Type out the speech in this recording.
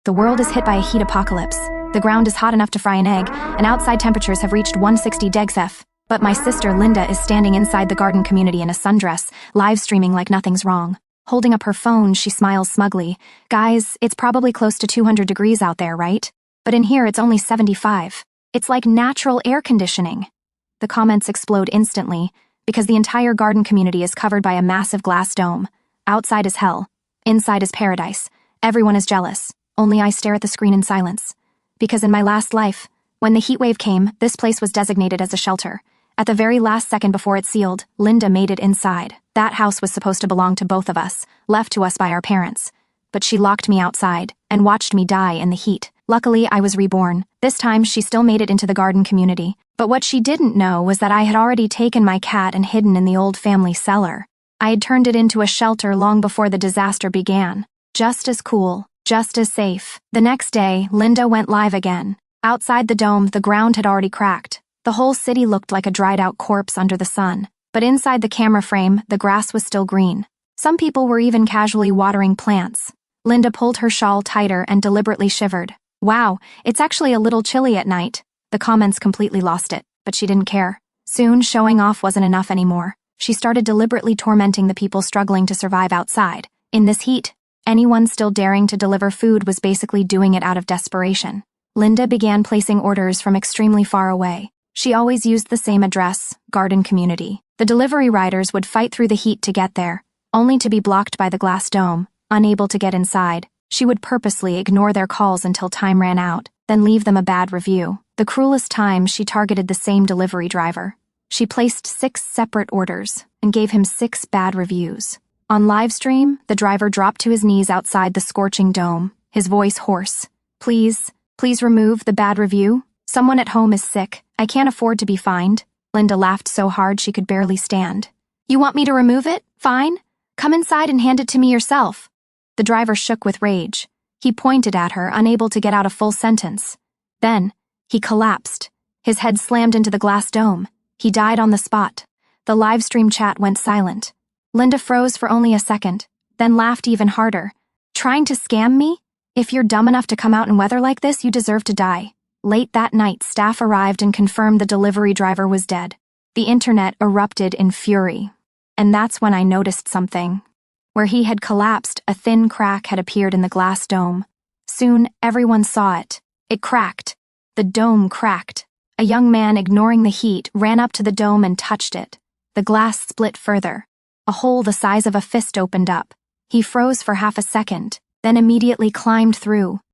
The world is hit by a heat apocalypse. The ground is hot enough to fry an egg, and outside temperatures have reached 160 degrees. But my sister Linda is standing inside the garden community in a sundress, live streaming like nothing's wrong. Holding up her phone, she smiles smugly. Guys, it's probably close to 200 degrees out there, right? But in here it's only 75. It's like natural air conditioning. The comments explode instantly, because the entire garden community is covered by a massive glass dome. Outside is hell. Inside is paradise. Everyone is jealous. Only I stare at the screen in silence. Because in my last life, when the heat wave came, this place was designated as a shelter. At the very last second before it sealed, Linda made it inside. That house was supposed to belong to both of us, left to us by our parents. But she locked me outside, and watched me die in the heat. Luckily, I was reborn. This time, she still made it into the garden community. But what she didn't know was that I had already taken my cat and hidden in the old family cellar. I had turned it into a shelter long before the disaster began. Just as cool, just as safe. The next day, Linda went live again. Outside the dome, the ground had already cracked. The whole city looked like a dried-out corpse under the sun. But inside the camera frame, the grass was still green. Some people were even casually watering plants. Linda pulled her shawl tighter and deliberately shivered. Wow, it's actually a little chilly at night. The comments completely lost it, but she didn't care. Soon, showing off wasn't enough anymore. She started deliberately tormenting the people struggling to survive outside. In this heat, anyone still daring to deliver food was basically doing it out of desperation. Linda began placing orders from extremely far away. She always used the same address, garden community. The delivery riders would fight through the heat to get there, only to be blocked by the glass dome, unable to get inside. She would purposely ignore their calls until time ran out, then leave them a bad review. The cruelest time, she targeted the same delivery driver. She placed 6 separate orders and gave him 6 bad reviews. On livestream, the driver dropped to his knees outside the scorching dome, his voice hoarse. Please remove the bad review. Someone at home is sick. I can't afford to be fined. Linda laughed so hard she could barely stand. You want me to remove it? Fine. Come inside and hand it to me yourself. The driver shook with rage. He pointed at her, unable to get out a full sentence. Then, he collapsed. His head slammed into the glass dome. He died on the spot. The live stream chat went silent. Linda froze for only a second, then laughed even harder. Trying to scam me? If you're dumb enough to come out in weather like this, you deserve to die. Late that night, staff arrived and confirmed the delivery driver was dead. The internet erupted in fury. And that's when I noticed something. Where he had collapsed, a thin crack had appeared in the glass dome. Soon, everyone saw it. It cracked. The dome cracked. A young man, ignoring the heat, ran up to the dome and touched it. The glass split further. A hole the size of a fist opened up. He froze for half a second, then immediately climbed through.